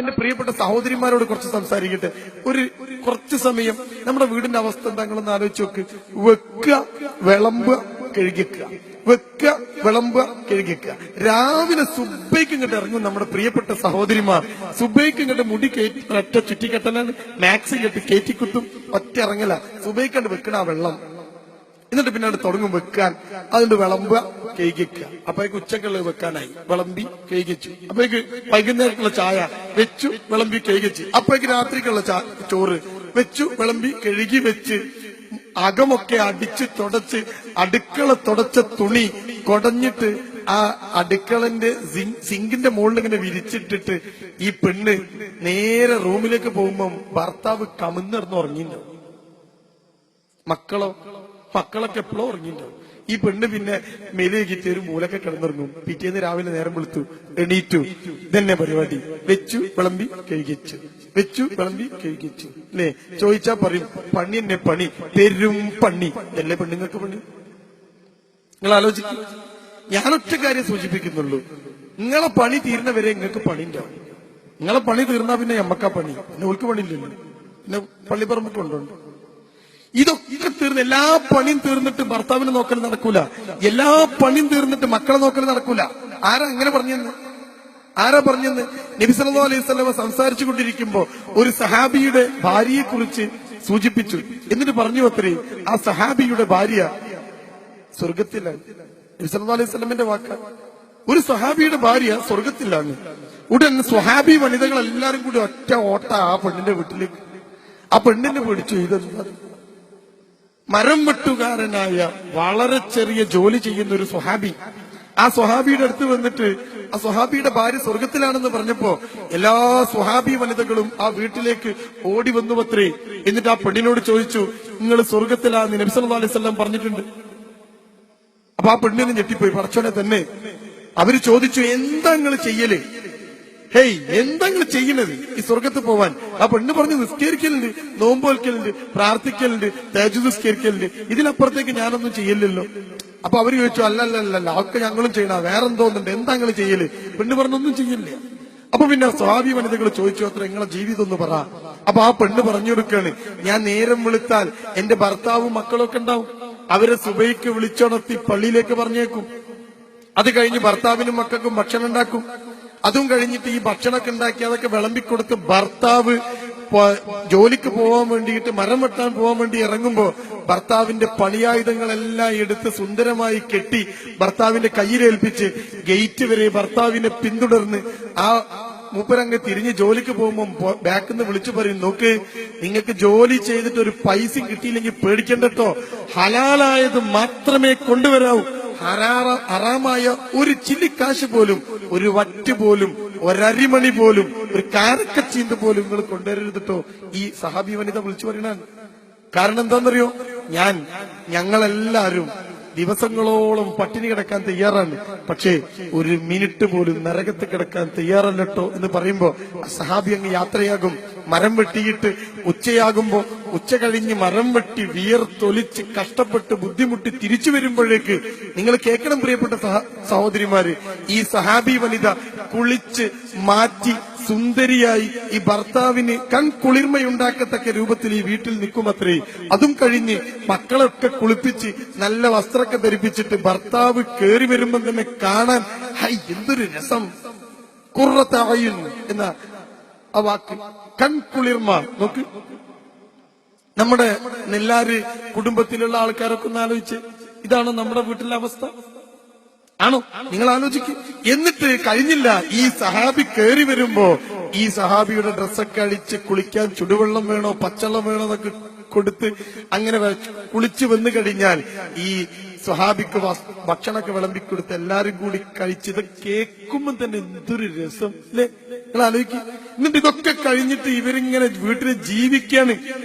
എന്റെ പ്രിയപ്പെട്ട സഹോദരിമാരോട് കുറച്ച് സംസാരിക്കട്ടെ. കുറച്ച് സമയം നമ്മുടെ വീടിന്റെ അവസ്ഥ എന്താണെന്ന് ആലോചിച്ച് നോക്ക്. വെക്കുക, വിളമ്പുക, കഴുകിക്കുക, വെക്കുക, വിളമ്പുക, കഴുകിക്കുക. രാവിലെ സുബൈക്ക് ഇങ്ങോട്ട് ഇറങ്ങും നമ്മുടെ പ്രിയപ്പെട്ട സഹോദരിമാർ. സുബൈക്ക് ഇങ്ങോട്ട് മുടി കയറ്റി ഒറ്റ ചുറ്റിക്കെട്ടലാണ്, മാക്സി കെട്ടി കയറ്റിക്കുത്തും, ഒറ്റ ഇറങ്ങല. സുബൈക്ക് കണ്ട് വെക്കണ ആ വെള്ളം, എന്നിട്ട് പിന്നെ തുടങ്ങും വെക്കാൻ. അതുകൊണ്ട് വിളമ്പുക, കഴുകിക്കുക. അപ്പോഴേക്ക് ഉച്ചക്കുള്ളത് വെക്കാനായി, വിളമ്പി കഴുകിച്ചു. അപ്പോഴേക്ക് വൈകുന്നേരത്തുള്ള ചായ വെച്ചു, വിളമ്പി കഴുകിച്ചു. അപ്പോഴേക്ക് രാത്രിക്കുള്ള ചോറ് വെച്ചു, വിളമ്പി കഴുകി വെച്ച് അകമൊക്കെ അടിച്ച് തുടച്ച് അടുക്കള തുടച്ച തുണി കൊടഞ്ഞിട്ട് ആ അടുക്കളന്റെ സിങ്കിന്റെ മുകളിൽ ഇങ്ങനെ വിരിച്ചിട്ടിട്ട് ഈ പെണ്ണ് നേരെ റൂമിലേക്ക് പോകുമ്പോ ഭർത്താവ് കമിന്നിറന്ന് ഉറങ്ങിണ്ടാവും. മക്കളൊക്കെ എപ്പോഴും ഉറങ്ങിണ്ടാവും. ഈ പെണ്ണ് പിന്നെ മെലികിട്ട് ഒരു മൂലൊക്കെ കിടന്നിറങ്ങും. പിറ്റേന്ന് രാവിലെ നേരം വെളുത്തു, എണീറ്റു, ഇതന്നെ പരിപാടി. വെച്ചു, വിളമ്പി, കഴുകിച്ചു, വെച്ചു, വിളമ്പി, കഴുകിച്ചു. അല്ലേ? ചോദിച്ചാ പറയും പണി എന്നെ പണി, പെരും പണി. അല്ലേ പെണ്ണുങ്ങൾക്ക് പണി? നിങ്ങൾ ആലോചിക്കും. ഞാനൊറ്റ കാര്യം സൂചിപ്പിക്കുന്നുള്ളൂ, നിങ്ങളെ പണി തീരുന്നവരെ നിങ്ങൾക്ക് പണി ഉണ്ടാവും. നിങ്ങളെ പണി തീർന്നാ പിന്നെ ഞമ്മക്കാ പണി, പിന്നെ ഓൾക്ക് പണിയില്ലല്ലോ. പിന്നെ പള്ളിപ്പറമ്പ് കൊണ്ടുണ്ട്. ഇതൊക്കെ തീർന്ന് എല്ലാ പണിയും തീർന്നിട്ട് ഭർത്താവിനെ നോക്കൽ നടക്കൂല, എല്ലാ പണിയും തീർന്നിട്ട് മക്കളെ നോക്കൽ നടക്കൂല. ആരാ അങ്ങനെ പറഞ്ഞെന്ന്? നബി സല്ലല്ലാഹു അലൈഹി വസല്ലം സംസാരിച്ചു കൊണ്ടിരിക്കുമ്പോ ഒരു സഹാബിയുടെ ഭാര്യയെ കുറിച്ച് സൂചിപ്പിച്ചു. എന്നിട്ട് പറഞ്ഞു അത്രേ, ആ സഹാബിയുടെ ഭാര്യ സ്വർഗത്തിലാണ്. നബി സല്ലല്ലാഹു അലൈഹി വസല്ലമിന്റെ വാക്ക. ഒരു സഹാബിയുടെ ഭാര്യ സ്വർഗത്തിലാണ്. ഉടൻ സ്വഹാബി വനിതകൾ എല്ലാരും കൂടി ഒറ്റ ഓട്ട ആ പെണ്ണിന്റെ വീട്ടിലേക്ക്. ആ പെണ്ണിനെ പിടിച്ചു. ഇതെന്താ? മരം വെട്ടുകാരനായ വളരെ ചെറിയ ജോലി ചെയ്യുന്ന ഒരു സ്വഹാബി. ആ സ്വഹാബിയുടെ അടുത്ത് വന്നിട്ട് ആ സ്വഹാബിയുടെ ഭാര്യ സ്വർഗത്തിലാണെന്ന് പറഞ്ഞപ്പോ എല്ലാ സ്വഹാബി വനിതകളും ആ വീട്ടിലേക്ക് ഓടി വന്നുവത്രേ. എന്നിട്ട് ആ പെണ്ണിനോട് ചോദിച്ചു, നിങ്ങൾ സ്വർഗത്തിലാന്ന് നബി സല്ലല്ലാഹു അലൈഹി വസല്ലം പറഞ്ഞിട്ടുണ്ട്. അപ്പൊ ആ പെണ്ണിന് ഞെട്ടിപ്പോയി. പടച്ചോനെ തന്നെ. അവര് ചോദിച്ചു, എന്താ നിങ്ങൾ ചെയ്യല്? ഹേയ്, എന്താ നിങ്ങൾ ചെയ്യണത് ഈ സ്വർഗത്ത് പോവാൻ? ആ പെണ്ണ് പറഞ്ഞു, നിസ്കരിക്കലുണ്ട്, നോമ്പോൽക്കലുണ്ട്, പ്രാർത്ഥിക്കലുണ്ട്, തഹജ്ജുദ് നിസ്കരിക്കലുണ്ട്, ഇതിനപ്പുറത്തേക്ക് ഞാനൊന്നും ചെയ്യില്ലല്ലോ. അപ്പൊ അവര് ചോദിച്ചു, അല്ലല്ലല്ല, അതൊക്കെ ഞങ്ങളും ചെയ്യണ, വേറെന്തോന്നുണ്ട്, എന്താ നിങ്ങൾ ചെയ്യല്? പെണ്ണ് പറഞ്ഞൊന്നും ചെയ്യില്ല. അപ്പൊ പിന്നെ സ്വഹാബി വനിതകൾ ചോദിച്ചു, അത്ര നിങ്ങളെ ജീവിതം ഒന്ന് പറ. അപ്പൊ ആ പെണ്ണ് പറഞ്ഞു കൊടുക്കാണ്, ഞാൻ നേരം വെളുത്താൽ എന്റെ ഭർത്താവും മക്കളൊക്കെ ഉണ്ടാവും, അവരെ സുബൈക്ക് വിളിച്ചുണർത്തി പള്ളിയിലേക്ക് പറഞ്ഞേക്കും. അത് കഴിഞ്ഞ് ഭർത്താവിനും മക്കൾക്കും ഭക്ഷണം ഉണ്ടാക്കും. അതും കഴിഞ്ഞിട്ട് ഈ ഭക്ഷണമൊക്കെ ഉണ്ടാക്കി അതൊക്കെ വിളമ്പിക്കൊടുത്ത് ഭർത്താവ് ജോലിക്ക് പോവാൻ വേണ്ടിയിട്ട്, മരം വെട്ടാൻ പോവാൻ വേണ്ടി ഇറങ്ങുമ്പോ ഭർത്താവിന്റെ പണിയായുധങ്ങളെല്ലാം എടുത്ത് സുന്ദരമായി കെട്ടി ഭർത്താവിന്റെ കയ്യിലേൽപ്പിച്ച് ഗേറ്റ് വരെ ഭർത്താവിനെ പിന്തുടർന്ന് ആ മൂപ്പരങ്ങ് തിരിഞ്ഞ് ജോലിക്ക് പോകുമ്പോ ബാക്കിൽ നിന്ന് വിളിച്ചു പറയും, നോക്ക്, നിങ്ങൾക്ക് ജോലി ചെയ്തിട്ട് ഒരു പൈസയും കിട്ടിയില്ലെങ്കിൽ പേടിക്കണ്ടോ, ഹലാലായത് മാത്രമേ കൊണ്ടുവരാവൂ. ഹറാമായ ഒരു ചില്ലിക്കാശ് പോലും, ഒരു വറ്റ് പോലും, ഒരരിമണി പോലും, ഒരു കാരക്കച്ചീന്ത് പോലും നിങ്ങൾ കൊണ്ടുവരരുതട്ടോ. ഈ സഹാബി വനിത വിളിച്ചു പറയണാണ്. കാരണം എന്താണെന്നറിയോ? ഞങ്ങളെല്ലാരും ദിവസങ്ങളോളം പട്ടിണി കിടക്കാൻ തയ്യാറാണ്, പക്ഷേ ഒരു മിനിറ്റ് പോലും നരകത്ത് കിടക്കാൻ തയ്യാറല്ലട്ടോ എന്ന് പറയുമ്പോ സഹാബി അങ്ങ് യാത്രയാകും. മരം വെട്ടിയിട്ട് ഉച്ചയാകുമ്പോ, ഉച്ച കഴിഞ്ഞ് മരം വെട്ടി വിയർത്തൊലിച്ച് കഷ്ടപ്പെട്ട് ബുദ്ധിമുട്ടി തിരിച്ചു വരുമ്പോഴേക്ക് നിങ്ങൾ കേൾക്കണം പ്രിയപ്പെട്ട സഹോദരിമാര്, ഈ സഹാബി വനിത കുളിച്ച് മാറ്റി സുന്ദരിയായി ഈ ഭർത്താവിന് കൺകുളിർമയുണ്ടാക്കത്തക്ക രൂപത്തിൽ ഈ വീട്ടിൽ നിൽക്കുമത്രേ. അതും കഴിഞ്ഞ് മക്കളൊക്കെ കുളിപ്പിച്ച് നല്ല വസ്ത്രമൊക്കെ ധരിപ്പിച്ചിട്ട് ഭർത്താവ് കേറി വരുമ്പോ തന്നെ കാണാൻ എന്തൊരു രസം. ഖുർറത അയ്യുൻ എന്ന ആ വാക്ക്, കൺകുളിർമ. നോക്ക്, നമ്മുടെ നെല്ലാര് കുടുംബത്തിലുള്ള ആൾക്കാരൊക്കെ ഒന്ന് ആലോചിച്ച്, ഇതാണോ നമ്മുടെ വീട്ടിലെ അവസ്ഥ? ആണോ? നിങ്ങൾ ആലോചിക്കും. എന്നിട്ട് കഴിഞ്ഞില്ല, ഈ സഹാബി കേറി വരുമ്പോ ഈ സഹാബിയുടെ ഡ്രസ്സൊക്കെ അഴിച്ച് കുളിക്കാൻ ചുടുവെള്ളം വേണോ പച്ചവെള്ളം വേണോ എന്നൊക്കെ കൊടുത്ത് അങ്ങനെ കുളിച്ചു വന്നു കഴിഞ്ഞാൽ ഈ സ്വഹാബിക്ക് ഭക്ഷണമൊക്കെ വിളമ്പിക്കൊടുത്ത് എല്ലാരും കൂടി കഴിച്ചത് കേൾക്കുമ്പോൾ തന്നെ എന്തൊരു രസം അല്ലേ? നിങ്ങൾ ആലോചിക്കും. എന്നിട്ട് ഇതൊക്കെ കഴിഞ്ഞിട്ട് ഇവരിങ്ങനെ വീട്ടിൽ ജീവിക്കാണ്.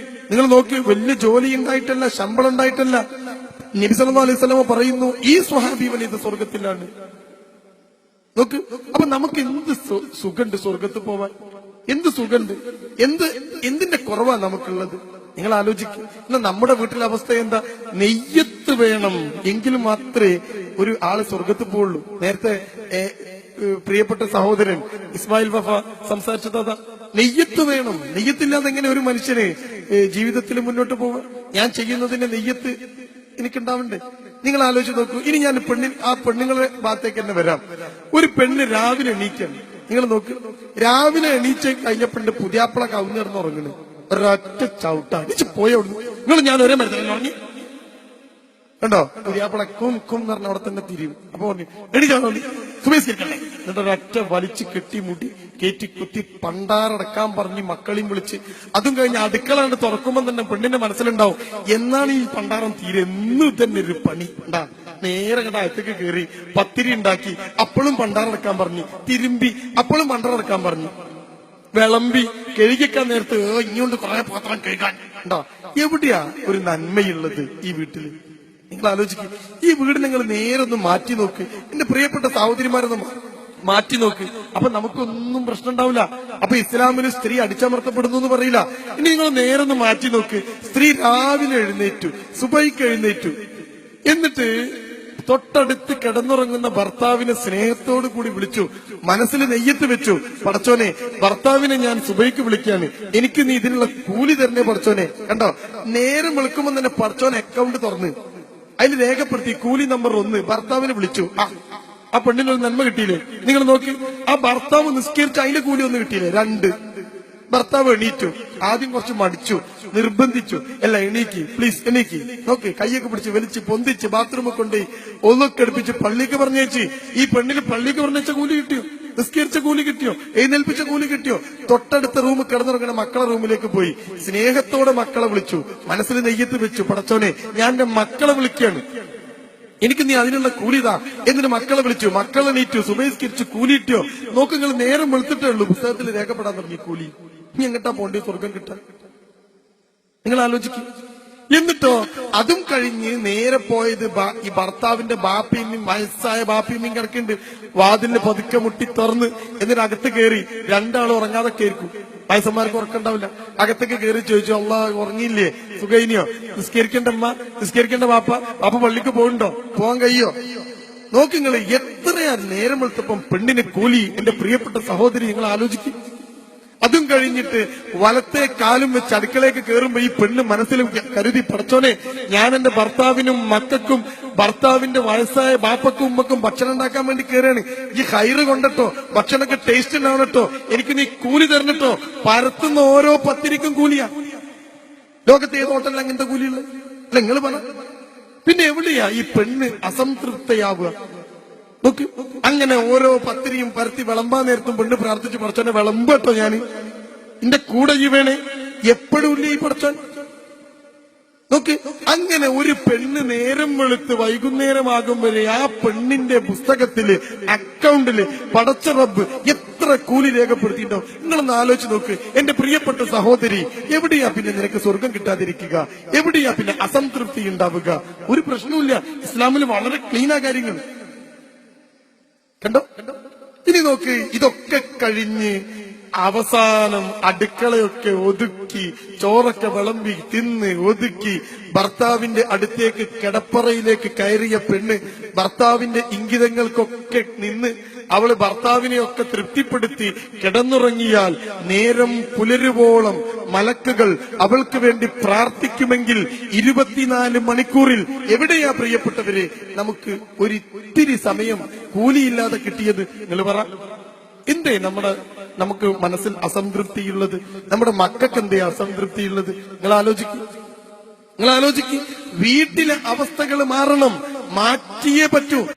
നിങ്ങൾ നോക്കി, വലിയ ജോലി ഉണ്ടായിട്ടല്ല, ശമ്പളം ഉണ്ടായിട്ടല്ല. നബി സല്ലല്ലാഹു അലൈഹി വസല്ലം പറയുന്നു, ഈ സ്വഹാബി വനിത സ്വർഗത്തിലാണ്. നോക്ക്, അപ്പൊ നമുക്ക് എന്ത് സുഖണ്ട് സ്വർഗത്ത് പോവാൻ? എന്ത് സുഖണ്ട്? എന്തിന്റെ കുറവാ നമുക്കുള്ളത്? നിങ്ങൾ ആലോചിക്കും. എന്നാൽ നമ്മുടെ വീട്ടിലെ അവസ്ഥ എന്താ? നെയ്യത്ത് വേണം എങ്കിൽ മാത്രമേ ഒരു ആള് സ്വർഗത്ത് പോവുള്ളൂ. നേരത്തെ പ്രിയപ്പെട്ട സഹോദരൻ ഇസ്മായിൽ വഫ സംസാരിച്ചത് അതാ. നെയ്യത്ത് വേണം. നെയ്യത്തില്ലാതെ എങ്ങനെ ഒരു മനുഷ്യന് ജീവിതത്തിൽ മുന്നോട്ട് പോവാ? ഞാൻ ചെയ്യുന്നതിന്റെ നെയ്യത്ത് എനിക്കുണ്ടാവണ്ടേ? നിങ്ങൾ ആലോചിച്ച് നോക്കൂ. ഇനി ഞാൻ ആ പെണ്ണുങ്ങളെ ഭാഗത്തേക്ക് തന്നെ വരാം. ഒരു പെണ്ണ് രാവിലെ എണീക്കാണ്. നിങ്ങൾ നോക്ക്, രാവിലെ എണീച്ച് കഴിഞ്ഞപ്പോണ്ട് പുതിയാപ്പിള കവുന്നിറന്ന് ഉറങ്ങണ്. ഒരൊറ്റ ചവിട്ടാ എണീച്ച് പോയോളൂ. നിങ്ങൾ ഞാൻ ഒരേ മരത്തിൽ ഉറങ്ങി കണ്ടോ? പുതിയാപ്പിള കും കും എന്ന് പറഞ്ഞ അവിടെ തന്നെ തിരിയും. അപ്പൊ പറഞ്ഞു എണീച്ചാ സുബേസ്കരിക്കണ്ടേ? എന്നിട്ട് ഒരൊറ്റ വലിച്ച് കെട്ടിമുട്ടി കയറ്റി കുത്തി പണ്ടാറടക്കാൻ പറഞ്ഞ് മക്കളെയും വിളിച്ച്, അതും കഴിഞ്ഞ് അടുക്കളാണ്ട് തുറക്കുമ്പോൾ തന്നെ പെണ്ണിന്റെ മനസ്സിലുണ്ടാവും എന്നാണ് ഈ പണ്ടാരം തീരെ. എന്നും തന്നെ ഒരു പണി ഉണ്ടാ. നേരെ കണ്ട അകത്തേക്ക് കയറി പത്തിരി ഉണ്ടാക്കി, അപ്പോഴും പണ്ടാറടക്കാൻ പറഞ്ഞു. തിരുമ്പി, അപ്പോഴും പണ്ടാറടക്കാൻ പറഞ്ഞു. വിളമ്പി കഴുകിക്കാൻ നേരത്ത് ഇങ്ങോട്ട് കുറെ പാത്രം കഴുകാൻ ഉണ്ടോ? എവിടെയാ ഒരു നന്മയുള്ളത് ഈ വീട്ടില്? നിങ്ങൾ ആലോചിക്കും. ഈ വീട് നിങ്ങൾ നേരെ ഒന്ന് മാറ്റി നോക്ക്. എന്റെ പ്രിയപ്പെട്ട സഹോദരിമാരൊന്ന് മാറ്റി നോക്ക്. അപ്പൊ നമുക്കൊന്നും പ്രശ്നം ഉണ്ടാവില്ല. അപ്പൊ ഇസ്ലാമിന് സ്ത്രീ അടിച്ചമർത്തപ്പെടുന്നു എന്ന് പറയില്ല. ഇനി നിങ്ങൾ നേരെ ഒന്ന് മാറ്റി നോക്ക്. സ്ത്രീ രാവിലെ എഴുന്നേറ്റു, സുബൈക്ക് എഴുന്നേറ്റു, എന്നിട്ട് തൊട്ടടുത്ത് കിടന്നുറങ്ങുന്ന ഭർത്താവിനെ സ്നേഹത്തോടു കൂടി വിളിച്ചു, മനസ്സിൽ നെയ്യത്ത് വെച്ചു. പടച്ചോനെ, ഭർത്താവിനെ ഞാൻ സുബൈക്ക് വിളിക്കാണ്, എനിക്ക് നീ ഇതിനുള്ള കൂലി തരണേ പടച്ചോനെ. കണ്ടോ, നേരം വെളുക്കുമ്പോൾ തന്നെ പടച്ചോൻ അക്കൗണ്ട് തുറന്ന് അതിൽ രേഖപ്പെടുത്തി കൂലി നമ്പർ 1 ഭർത്താവിനെ വിളിച്ചു. ആ പെണ്ണിനൊരു നന്മ കിട്ടിയില്ലേ? നിങ്ങൾ നോക്കി, ആ ഭർത്താവ് നിസ്കരിച്ച് അതിന്റെ കൂലി ഒന്ന് കിട്ടിയില്ലേ? 2. ഭർത്താവ് എണീറ്റു. ആദ്യം കുറച്ച് മടിച്ചു, നിർബന്ധിച്ചു. അല്ല, എണീക്ക് പ്ലീസ്, എണീക്ക്. നോക്ക്, കൈയൊക്കെ പിടിച്ച് വലിച്ച് പൊന്തിച്ച് ബാത്റൂമിൽ കൊണ്ടുപോയി ഒന്നൊക്കെ അടുപ്പിച്ച് പള്ളിക്ക് പറഞ്ഞേച്ച്. ഈ പെണ്ണിന് പള്ളിക്ക് പറഞ്ഞേച്ച കൂലി കിട്ടിയോ? നിസ്കരിച്ച കൂലി കിട്ടിയോ? എഴുന്നേൽപ്പിച്ച കൂലി കിട്ടിയോ? തൊട്ടടുത്ത റൂമിൽ കിടന്നുറങ്ങണ മക്കളെ റൂമിലേക്ക് പോയി സ്നേഹത്തോടെ മക്കളെ വിളിച്ചു, മനസ്സിൽ നെയ്യത്ത് വെച്ചു. പടച്ചോനെ, ഞാൻ എന്റെ മക്കളെ വിളിക്കാണ്, എനിക്ക് നീ അതിനുള്ള കൂലിതാ. എന്നിട്ട് മക്കളെ വിളിച്ചു, മക്കളെ നീറ്റു, സുബഹിസ്കരിച്ചു, കൂലി കിട്ടിയോ? നോക്കുങ്ങൾ നേരം വെളുത്തിട്ടേ ഉള്ളൂ, പുസ്തകത്തിൽ രേഖപ്പെടാൻ തുടങ്ങി കൂലി. നീ എങ്ങട്ടാ പോണ്ടി സ്വർഗം കിട്ടാൻ? നിങ്ങൾ ആലോചിക്കും. എന്നിട്ടോ അതും കഴിഞ്ഞ് നേരെ പോയത് ഈ ഭർത്താവിന്റെ ബാപ്പിയും വയസ്സായ ബാപ്പിയും കിടക്കുന്നുണ്ട്. വാതിലിന് പതുക്കെ മുട്ടി തുറന്ന് എന്നിട്ട് അകത്ത് കയറി. 2 ആളും ഉറങ്ങാതെ കേൾക്കും. വയസ്സന്മാർക്ക് ഉറക്കണ്ടാവില്ല. അകത്തേക്ക് കയറി ചോദിച്ചു, അള്ളാ ഉറങ്ങിയില്ലേ, സുഖൈനിയോ, നിസ്കരിക്കേണ്ട അമ്മ, നിസ്കരിക്കേണ്ട ബാപ്പ, ബാപ്പ പള്ളിക്ക് പോകണ്ടോ, പോകാൻ കഴിയോ? നോക്ക് നിങ്ങൾ, എത്രയാ നേരം വെളുത്തപ്പം പെണ്ണിന് കൂലി. എന്റെ പ്രിയപ്പെട്ട സഹോദരി, നിങ്ങൾ ആലോചിക്കും. അതും കഴിഞ്ഞിട്ട് വലത്തെ കാലും വെച്ച് അടുക്കളയ്ക്ക് കയറുമ്പോ ഈ പെണ്ണ് മനസ്സിലും കരുതി, പടച്ചോനെ, ഞാൻ എന്റെ ഭർത്താവിനും മക്കൾക്കും ഭർത്താവിന്റെ വയസ്സായ ബാപ്പക്കും ഉമ്മക്കും ഭക്ഷണം ഉണ്ടാക്കാൻ വേണ്ടി കയറാണ്. ഈ ഹൈറ് കൊണ്ടട്ടോ, ഭക്ഷണമൊക്കെ ടേസ്റ്റ് ഉണ്ടാവണട്ടോ, എനിക്ക് നീ കൂലി തരണട്ടോ. പരത്തുന്ന ഓരോ പത്തിരിക്കും കൂലിയാ. ലോകത്തെ ഏത് ഹോട്ടലിൽ അങ്ങനത്തെ കൂലിയുള്ളത്? അല്ല, നിങ്ങൾ പറ. പിന്നെ എവിടെയാ ഈ പെണ്ണ് അസംതൃപ്തയാവുക? നോക്ക്, അങ്ങനെ ഓരോ പത്തിരിയും പരത്തി വിളമ്പാൻ നേരത്തും പെണ്ണ് പ്രാർത്ഥിച്ചു, പടച്ചോനെ വിളമ്പട്ടോ, ഞാൻ എന്റെ കൂടെ ജീവേണേ, എപ്പോഴും ഇല്ലേ ഈ പടച്ചോൻ? നോക്ക്, അങ്ങനെ ഒരു പെണ്ണ് നേരം വെളുത്ത് വൈകുന്നേരമാകും വരെ ആ പെണ്ണിന്റെ പുസ്തകത്തില്, അക്കൗണ്ടില് പടച്ച റബ്ബ് എത്ര കൂലി രേഖപ്പെടുത്തിയിട്ടുണ്ടോ? നിങ്ങളൊന്ന് ആലോചിച്ച് നോക്ക്. എന്റെ പ്രിയപ്പെട്ട സഹോദരി, എവിടെയാ പിന്നെ നിനക്ക് സ്വർഗം കിട്ടാതിരിക്കുക? എവിടെയാ പിന്നെ അസംതൃപ്തി ഉണ്ടാവുക? ഒരു പ്രശ്നവുമില്ല. ഇസ്ലാമിൽ വളരെ ക്ലീനാ കാര്യങ്ങൾ. കണ്ടോ? ഇനി നോക്ക്, ഇതൊക്കെ കഴിഞ്ഞ് അവസാനം അടുക്കളയൊക്കെ ഒതുക്കി, ചോറൊക്കെ വിളമ്പി തിന്ന് ഒതുക്കി, ഭർത്താവിന്റെ അടുത്തേക്ക് കിടപ്പറയിലേക്ക് കയറിയ പെണ്ണ് ഭർത്താവിന്റെ ഇംഗിതങ്ങൾക്കൊക്കെ നിന്ന് അവള് ഭർത്താവിനെയൊക്കെ തൃപ്തിപ്പെടുത്തി കിടന്നുറങ്ങിയാൽ നേരം പുലരുവോളം മലക്കുകൾ അവൾക്ക് വേണ്ടി പ്രാർത്ഥിക്കുമെങ്കിൽ 24 മണിക്കൂറിൽ എവിടെയാ പ്രിയപ്പെട്ടവരെ നമുക്ക് ഒരിത്തിരി സമയം കൂലിയില്ലാതെ കിട്ടിയത്? നിങ്ങൾ പറ. എന്തേ നമുക്ക് മനസ്സിൽ അസംതൃപ്തിയുള്ളത്? നമ്മുടെ മക്കൾക്ക് എന്തേ അസംതൃപ്തിയുള്ളത്? നിങ്ങൾ ആലോചിക്കും. വീട്ടിലെ അവസ്ഥകൾ മാറണം, മാറ്റിയേ പറ്റൂ.